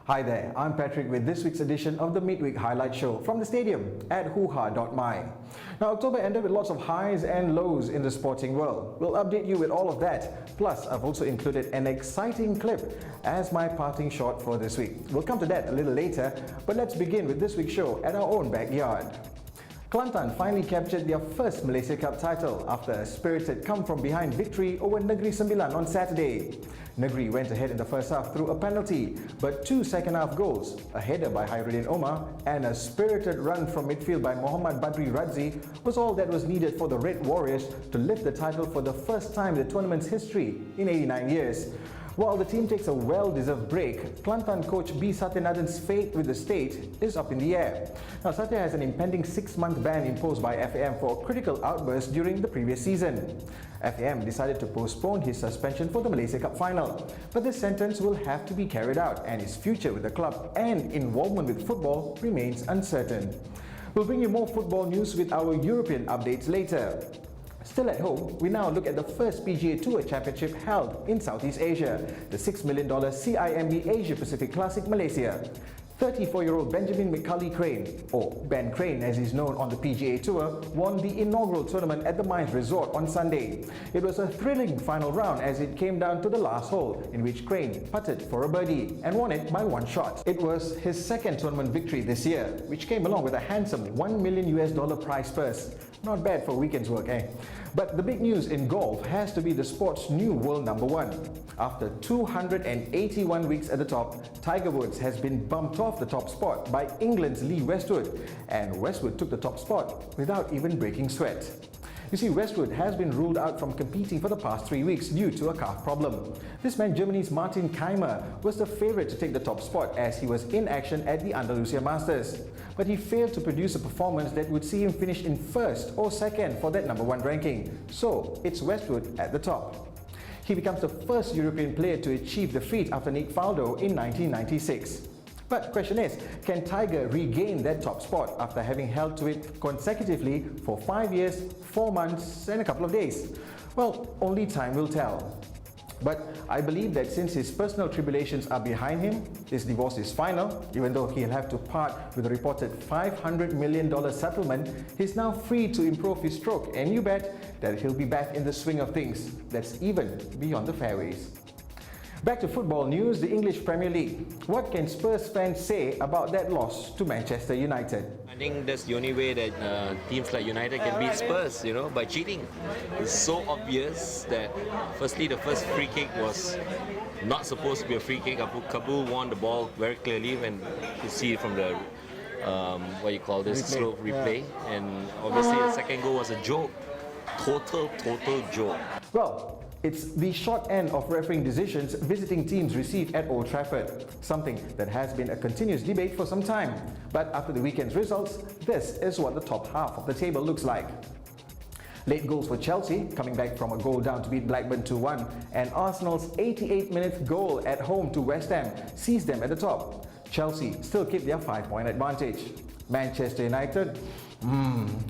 Hi there, I'm Patrick with this week's edition of the Midweek Highlight Show from the stadium at Hoohaa.my. Now, October ended with lots of highs and lows in the sporting world. We'll update you with all of that. Plus, I've also included an exciting clip as my parting shot for this week. We'll come to that a little later, but let's begin with this week's show at our own backyard. Kelantan finally captured their first Malaysia Cup title after a spirited come-from-behind victory over Negeri Sembilan on Saturday. Negeri went ahead in the first half through a penalty, but two second-half goals, a header by Hairuddin Omar and a spirited run from midfield by Muhammad Badri Radzi, was all that was needed for the Red Warriors to lift the title for the first time in the tournament's history in 89 years. While the team takes a well-deserved break, Kelantan coach B. Satyanathan's fate with the state is up in the air. Now, Satya has an impending 6-month ban imposed by FAM for a critical outburst during the previous season. FAM decided to postpone his suspension for the Malaysia Cup final, but this sentence will have to be carried out and his future with the club and involvement with football remains uncertain. We'll bring you more football news with our European updates later. Still at home, we now look at the first PGA Tour Championship held in Southeast Asia, the $6 million CIMB Asia Pacific Classic Malaysia. 34-year-old Benjamin McCulley Crane, or Ben Crane as he's known on the PGA Tour, won the inaugural tournament at the Mines Resort on Sunday. It was a thrilling final round as it came down to the last hole, in which Crane putted for a birdie and won it by one shot. It was his second tournament victory this year, which came along with a handsome $1 million prize purse. Not bad for a weekend's work, eh? But the big news in golf has to be the sport's new world number one. After 281 weeks at the top, Tiger Woods has been bumped off the top spot by England's Lee Westwood, and Westwood took the top spot without even breaking sweat. You see, Westwood has been ruled out from competing for the past 3 weeks due to a calf problem. This man, Germany's Martin Keimer, was the favourite to take the top spot as he was in action at the Andalusia Masters. But he failed to produce a performance that would see him finish in first or second for that number one ranking. So, it's Westwood at the top. He becomes the first European player to achieve the feat after Nick Faldo in 1996. But the question is, can Tiger regain that top spot after having held to it consecutively for 5 years, 4 months and a couple of days? Well, only time will tell. But I believe that since his personal tribulations are behind him, his divorce is final, even though he'll have to part with a reported $500 million settlement, he's now free to improve his stroke, and you bet that he'll be back in the swing of things that's even beyond the fairways. Back to football news, the English Premier League. What can Spurs fans say about that loss to Manchester United? I think that's the only way that teams like United can beat Spurs, by cheating. It's so obvious that firstly the first free kick was not supposed to be a free kick. Kabul won the ball very clearly when you see it from the slow replay. And obviously the second goal was a joke. Total joke. Well, it's the short end of refereeing decisions visiting teams receive at Old Trafford, something that has been a continuous debate for some time. But after the weekend's results, this is what the top half of the table looks like. Late goals for Chelsea, coming back from a goal down to beat Blackburn 2-1, and Arsenal's 88th goal at home to West Ham sees them at the top. Chelsea still keep their 5-point advantage. Manchester United,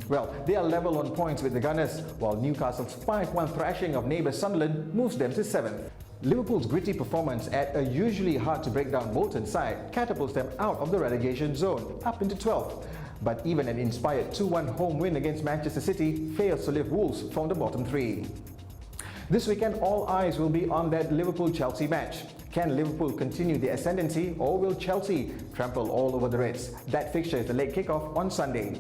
well, they are level on points with the Gunners, while Newcastle's 5-1 thrashing of neighbour Sunderland moves them to 7th. Liverpool's gritty performance at a usually hard-to-break-down Bolton side catapults them out of the relegation zone, up into 12th. But even an inspired 2-1 home win against Manchester City fails to lift Wolves from the bottom 3. This weekend, all eyes will be on that Liverpool-Chelsea match. Can Liverpool continue the ascendancy, or will Chelsea trample all over the Reds? That fixture is the late kickoff on Sunday.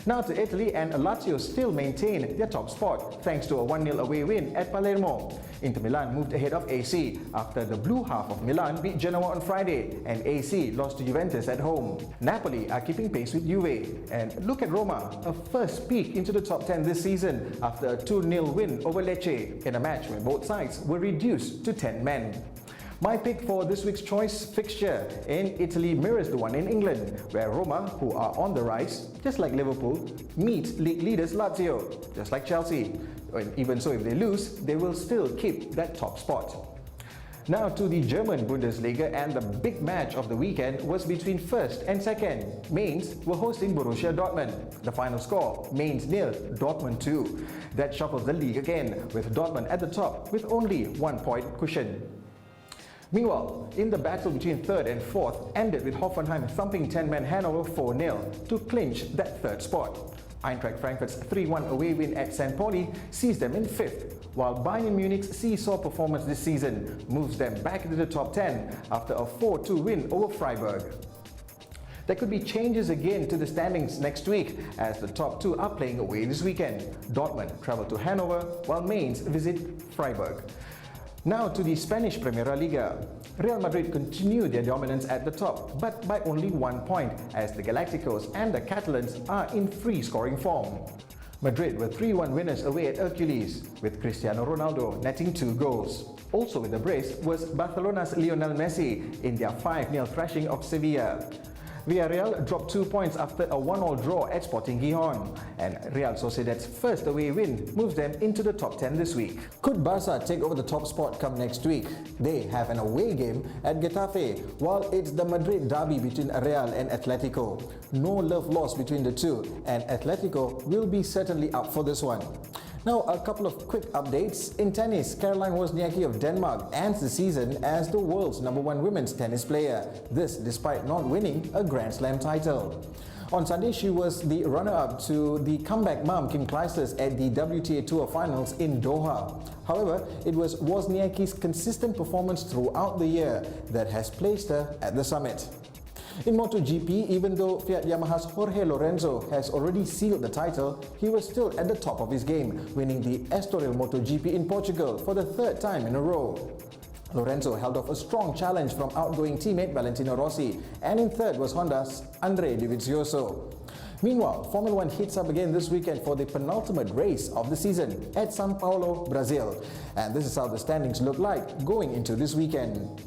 Now to Italy, and Lazio still maintain their top spot thanks to a 1-0 away win at Palermo. Inter Milan moved ahead of AC after the blue half of Milan beat Genoa on Friday and AC lost to Juventus at home. Napoli are keeping pace with Juve. And look at Roma, a first peek into the top 10 this season after a 2-0 win over Lecce in a match where both sides were reduced to 10 men. My pick for this week's choice fixture in Italy mirrors the one in England, where Roma, who are on the rise, just like Liverpool, meet league leaders Lazio, just like Chelsea. And even so, if they lose, they will still keep that top spot. Now to the German Bundesliga, and the big match of the weekend was between first and second. Mainz were hosting Borussia Dortmund. The final score, Mainz 0, Dortmund 2. That shuffles the league again, with Dortmund at the top with only 1 point cushion. Meanwhile, in the battle between third and fourth ended with Hoffenheim thumping 10-man Hanover 4-0 to clinch that third spot. Eintracht Frankfurt's 3-1 away win at St. Pauli sees them in fifth, while Bayern Munich's seesaw performance this season moves them back into the top 10 after a 4-2 win over Freiburg. There could be changes again to the standings next week as the top two are playing away this weekend. Dortmund travel to Hanover while Mainz visit Freiburg. Now to the Spanish Primera Liga. Real Madrid continue their dominance at the top, but by only 1 point as the Galacticos and the Catalans are in free scoring form. Madrid were 3-1 winners away at Hercules, with Cristiano Ronaldo netting 2 goals. Also with the brace was Barcelona's Lionel Messi in their 5-0 thrashing of Sevilla. Villarreal dropped 2 points after a 1-1 draw at Sporting Gijon, and Real Sociedad's first away win moves them into the top 10 this week. Could Barca take over the top spot come next week? They have an away game at Getafe, while it's the Madrid derby between Real and Atletico. No love lost between the two, and Atletico will be certainly up for this one. Now, a couple of quick updates. In tennis, Caroline Wozniacki of Denmark ends the season as the world's #1 women's tennis player. This despite not winning a Grand Slam title. On Sunday, she was the runner-up to the comeback mom Kim Clijsters at the WTA Tour Finals in Doha. However, it was Wozniacki's consistent performance throughout the year that has placed her at the summit. In MotoGP, even though Fiat Yamaha's Jorge Lorenzo has already sealed the title, he was still at the top of his game, winning the Estoril MotoGP in Portugal for the 3rd time in a row. Lorenzo held off a strong challenge from outgoing teammate Valentino Rossi, and in third was Honda's André Dovizioso. Meanwhile, Formula 1 heats up again this weekend for the penultimate race of the season at São Paulo, Brazil. And this is how the standings look like going into this weekend.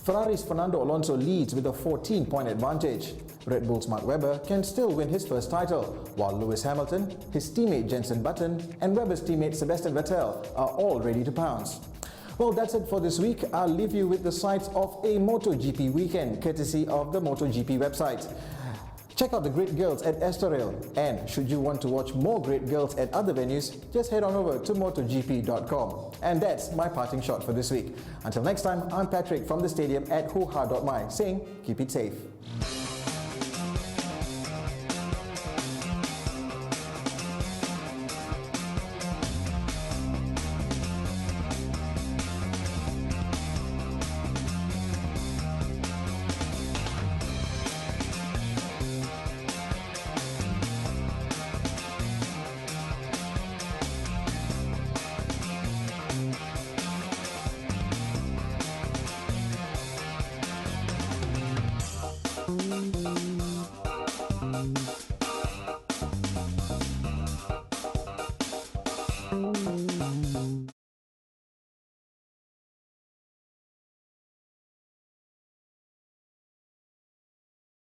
Ferrari's Fernando Alonso leads with a 14-point advantage. Red Bull's Mark Webber can still win his first title, while Lewis Hamilton, his teammate Jenson Button, and Webber's teammate Sebastian Vettel are all ready to pounce. Well, that's it for this week. I'll leave you with the sights of a MotoGP weekend, courtesy of the MotoGP website. Check out the great girls at Estoril, and should you want to watch more great girls at other venues, just head on over to MotoGP.com. And that's my parting shot for this week. Until next time, I'm Patrick from the stadium at Hoohaa.my saying keep it safe.